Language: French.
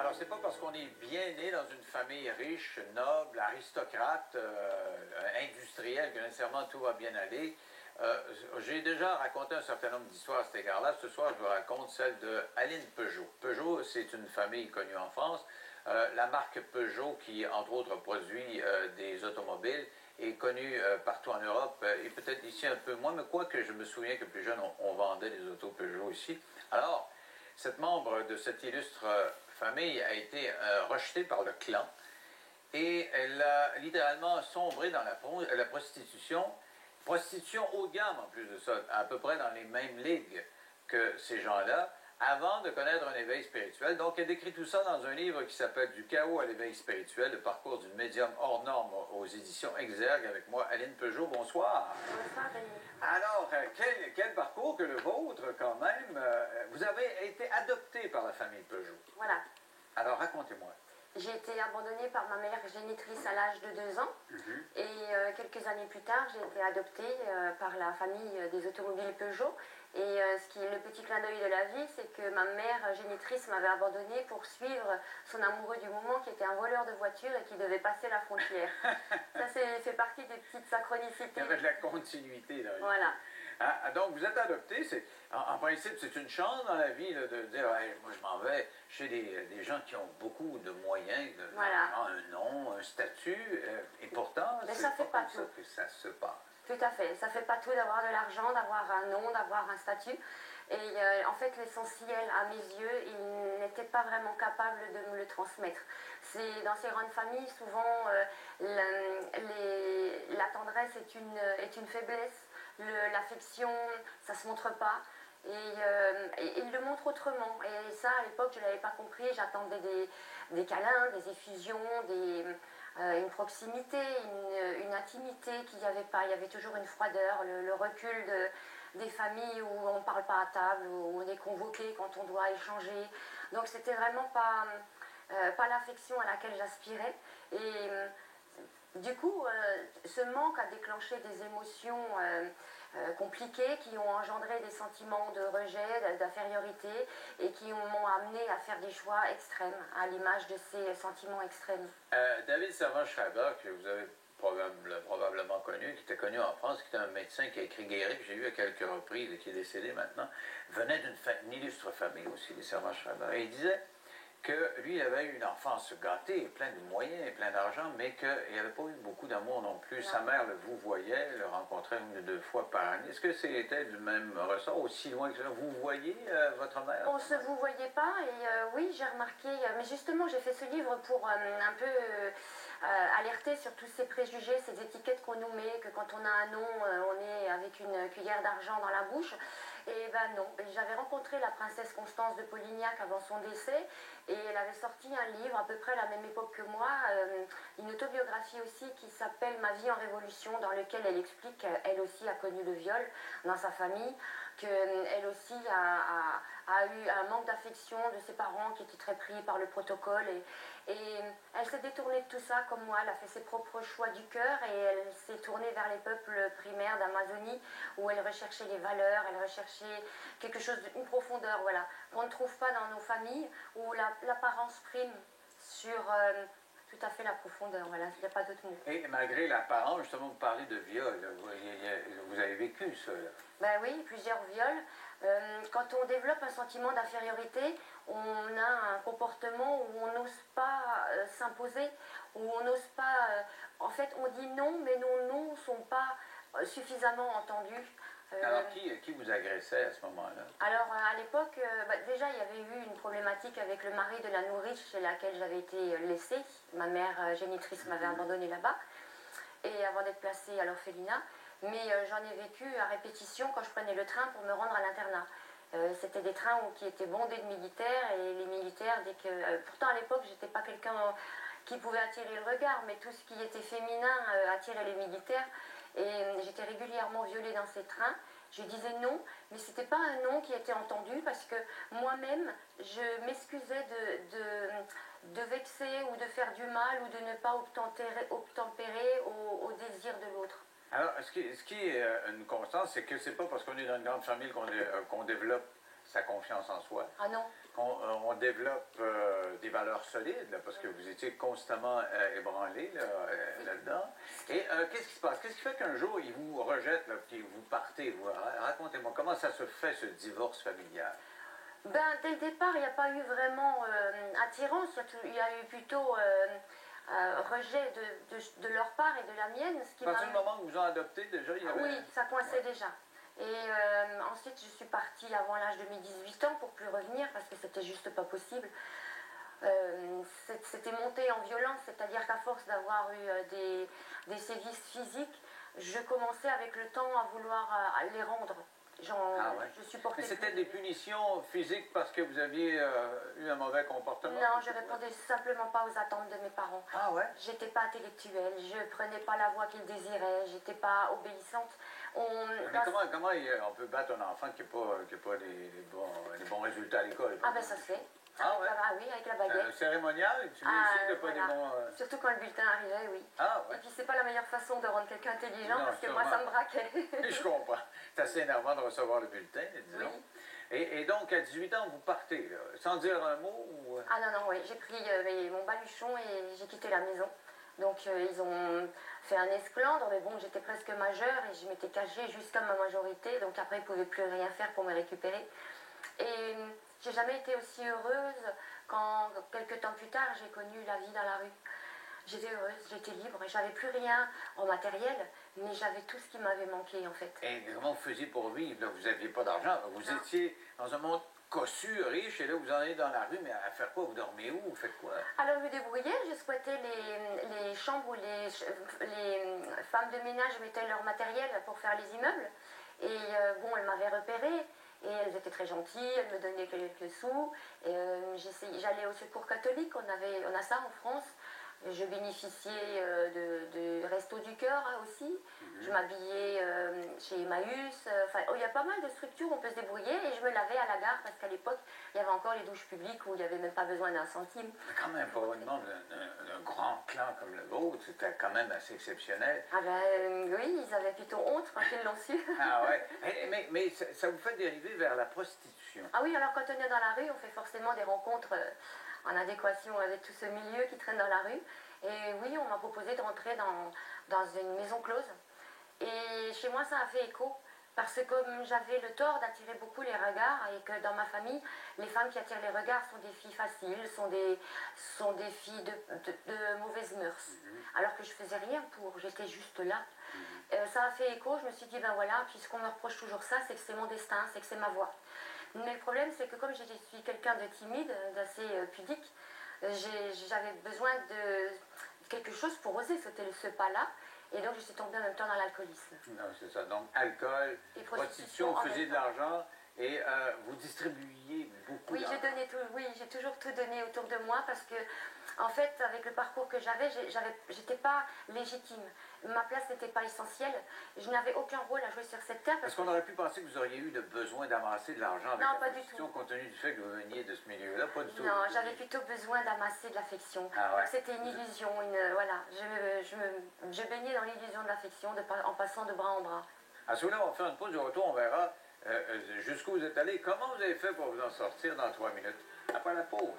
Alors, c'est pas parce qu'on est bien né dans une famille riche, noble, aristocrate, industrielle que nécessairement tout va bien aller. J'ai déjà raconté un certain nombre d'histoires à cet égard-là. Ce soir, je vous raconte celle de Aline Peugeot. Peugeot, c'est une famille connue en France. La marque Peugeot, qui entre autres produit des automobiles, est connue partout en Europe et peut-être ici un peu moins, mais quoique je me souviens que plus jeune, on vendait des autos Peugeot ici. Alors, cette membre de cette illustre famille a été rejetée par le clan et elle a littéralement sombré dans la prostitution. Prostitution haut de gamme en plus de ça, à peu près dans les mêmes ligues que ces gens-là, avant de connaître un éveil spirituel. Donc, elle décrit tout ça dans un livre qui s'appelle « Du chaos à l'éveil spirituel, le parcours d'une médium hors norme » aux éditions Exergue, avec moi, Aline Peugeot. Bonsoir. Bonsoir, Denis. Alors, quel parcours que le vôtre, quand même. Vous avez été adopté par la famille Peugeot. Voilà. Alors, racontez-moi. J'ai été abandonnée par ma mère génitrice à l'âge de 2 ans. Et quelques années plus tard, j'ai été adoptée par la famille des automobiles Peugeot. Et le petit clin d'œil de la vie, c'est que ma mère génitrice m'avait abandonnée pour suivre son amoureux du moment, qui était un voleur de voiture et qui devait passer la frontière. Ça, fait partie des petites synchronicités. Il y avait de la continuité, là. Voilà. Ah, donc, vous êtes adopté. En principe, c'est une chance dans la vie là, de dire hey, moi, je m'en vais chez des gens qui ont beaucoup de moyens, voilà. Un nom, un statut. Et pourtant, c'est pas comme ça que ça se passe. Tout à fait. Ça ne fait pas tout d'avoir de l'argent, d'avoir un nom, d'avoir un statut. Et en fait, l'essentiel, à mes yeux, il n'était pas vraiment capable de me le transmettre. Dans ces grandes familles, souvent, la tendresse est une faiblesse. L'affection, ça ne se montre pas. Et il le montre autrement. Et ça, à l'époque, je ne l'avais pas compris. J'attendais des câlins, des effusions, une proximité, une intimité qu'il n'y avait pas. Il y avait toujours une froideur, le recul des familles où on ne parle pas à table, où on est convoqué quand on doit échanger. Donc c'était vraiment pas l'affection à laquelle j'aspirais. Et du coup, ce manque a déclenché des émotions compliquées qui ont engendré des sentiments de rejet, d'infériorité et qui m'ont amené à faire des choix extrêmes, à l'image de ces sentiments extrêmes. David Servan-Schreiber, que vous avez probablement connu, qui était connu en France, qui était un médecin qui a écrit Guérir, que j'ai vu à quelques reprises et qui est décédé maintenant, venait d'une illustre famille aussi, les Servan-Schreiber, et il disait que lui, il avait eu une enfance gâtée, plein de moyens, plein d'argent, mais qu'il n'avait pas eu beaucoup d'amour non plus. Non. Sa mère le vous voyait, le rencontrait 1 ou 2 fois par année. Est-ce que c'était du même ressort, aussi loin que ça? Vous voyez votre mère? On ne se vous voyait pas, et oui, j'ai remarqué, mais justement, j'ai fait ce livre pour un peu alerter sur tous ces préjugés, ces étiquettes qu'on nous met, que quand on a un nom, on est avec une cuillère d'argent dans la bouche. Et ben non, j'avais rencontré la princesse Constance de Polignac avant son décès et elle avait sorti un livre à peu près à la même époque que moi, une autobiographie aussi qui s'appelle Ma vie en révolution, dans lequel elle explique qu'elle aussi a connu le viol dans sa famille, qu'elle aussi a eu un manque d'affection de ses parents qui étaient très pris par le protocole et elle s'est détournée de tout ça comme moi, elle a fait ses propres choix du cœur et elle s'est tournée vers les peuples primaires d'Amazonie où elle recherchait les valeurs, elle recherchait quelque chose d'une profondeur, voilà, qu'on ne trouve pas dans nos familles où l'apparence prime sur tout à fait la profondeur, voilà, il n'y a pas d'autre mot. Et malgré l'apparence, justement, vous parlez de viol, vous avez vécu ça, là? Ben oui, plusieurs viols. Quand on développe un sentiment d'infériorité, on a un comportement où on n'ose pas s'imposer, où on n'ose pas... en fait, on dit non, mais nos noms ne sont pas suffisamment entendus. Alors, qui vous agressait à ce moment-là? Alors, à l'époque, déjà, il y avait eu une problématique avec le mari de la nourrice chez laquelle j'avais été laissée. Ma mère génitrice m'avait abandonnée là-bas, et avant d'être placée à l'orphelinat. Mais j'en ai vécu à répétition quand je prenais le train pour me rendre à l'internat. C'était des trains qui étaient bondés de militaires, et les militaires, pourtant à l'époque, j'étais pas quelqu'un qui pouvait attirer le regard, mais tout ce qui était féminin attirait les militaires. Et j'étais régulièrement violée dans ces trains. Je disais non, mais ce n'était pas un non qui était entendu parce que moi-même, je m'excusais de vexer ou de faire du mal ou de ne pas obtempérer au désir de l'autre. Alors, ce qui est une constance, c'est que c'est pas parce qu'on est dans une grande famille qu'on développe sa confiance en soi. Ah non. On développe des valeurs solides, là, parce que vous étiez constamment ébranlé là-dedans. Et qu'est-ce qui se passe? Qu'est-ce qui fait qu'un jour, il vous rejette, là, puis vous partez? Racontez-moi, comment ça se fait, ce divorce familial? Ben, dès le départ, il n'y a pas eu vraiment attirance, il y a eu plutôt rejet de leur part et de la mienne. Ce qui À partir du moment où vous en adoptez, déjà, il y avait... Oui, ça coinçait déjà. Et ensuite, je suis partie avant l'âge de mes 18 ans pour plus revenir parce que c'était juste pas possible. C'était monté en violence, c'est-à-dire qu'à force d'avoir eu des sévices physiques, je commençais avec le temps à vouloir les rendre. Je supportais. Mais c'était des punitions physiques parce que vous aviez eu un mauvais comportement? Non, je répondais simplement pas aux attentes de mes parents. Ah ouais? J'étais pas intellectuelle, je prenais pas la voie qu'ils désiraient, j'étais pas obéissante. Mais comment on peut battre un enfant qui n'a pas les bons résultats à l'école? Ah ben ça se fait. Ah ouais? Oui, avec la baguette. Cérémonial? Tu vérifies de pas voilà. des bons... Surtout quand le bulletin arrivait, oui. Ah ouais? Et puis c'est pas la meilleure façon de rendre quelqu'un intelligent Non, parce que sûrement. moi ça me braquait. Je comprends. C'est assez énervant de recevoir le bulletin, disons. Oui. Et donc, à 18 ans, vous partez, là, sans dire un mot? Ou... Ah non, non, oui. J'ai pris mon baluchon et j'ai quitté la maison. Donc ils ont fait un esclandre, mais bon, j'étais presque majeure et je m'étais cachée jusqu'à ma majorité. Donc après, ils ne pouvaient plus rien faire pour me récupérer. Et j'ai jamais été aussi heureuse quand, quelques temps plus tard, j'ai connu la vie dans la rue. J'étais heureuse, j'étais libre, j'avais plus rien en matériel, mais j'avais tout ce qui m'avait manqué en fait. Et comment vous faisiez pour vivre? Là, vous n'aviez pas d'argent, vous étiez dans un monde cossu, riche, et là vous en allez dans la rue, mais à faire quoi? Vous dormez où? Vous faites quoi? Alors je me débrouillais, je squattais les chambres où les femmes de ménage mettaient leur matériel pour faire les immeubles. Et bon, elles m'avaient repérée. Et elles étaient très gentilles, elles me donnaient quelques sous. J'allais au secours catholique, on a ça en France. Je bénéficiais de Resto du Cœur aussi. Je m'habillais chez Emmaüs. Il y a pas mal de structures où on peut se débrouiller. Et je me lavais à la gare parce qu'à l'époque, il y avait encore les douches publiques où il n'y avait même pas besoin d'un centime. Mais quand même, pour une membre d'un grand clan comme le vôtre, c'était quand même assez exceptionnel. Ah ben oui, ils avaient plutôt honte quand ils l'ont su. Ah ouais. Mais ça vous fait dériver vers la prostitution. Ah oui, alors quand on est dans la rue, on fait forcément des rencontres en adéquation avec tout ce milieu qui traîne dans la rue. Et oui, on m'a proposé de rentrer dans une maison close. Et chez moi, ça a fait écho. Parce que comme j'avais le tort d'attirer beaucoup les regards et que dans ma famille, les femmes qui attirent les regards sont des filles faciles, sont des filles de mauvaises mœurs. Alors que je faisais rien pour, j'étais juste là. Ça a fait écho, je me suis dit, ben voilà, puisqu'on me reproche toujours ça, c'est que c'est mon destin, c'est que c'est ma voie. Mais le problème, c'est que comme je suis quelqu'un de timide, d'assez pudique, j'avais besoin de quelque chose pour oser sauter ce pas-là. Et donc, je suis tombée en même temps dans l'alcoolisme. Non, c'est ça. Donc, alcool, et prostitution, vous faisiez de l'argent et vous distribuiez beaucoup d'argent. Oui, j'ai toujours tout donné autour de moi parce que, en fait, avec le parcours que j'avais, j'étais pas légitime. Ma place n'était pas essentielle. Je n'avais aucun rôle à jouer sur cette terre. Parce qu'on aurait pu penser que vous auriez eu le besoin d'amasser de l'argent avec la prostitution, compte tenu du fait que vous veniez de ce milieu-là. Pas du tout. Non, j'avais plutôt besoin d'amasser de l'affection. Ah ouais. C'était une illusion. Voilà. Je baignais dans l'illusion de l'affection en passant de bras en bras. À ce moment-là, on va faire une pause. Du retour, on verra jusqu'où vous êtes allé. Comment vous avez fait pour vous en sortir dans 3 minutes? Après la pause.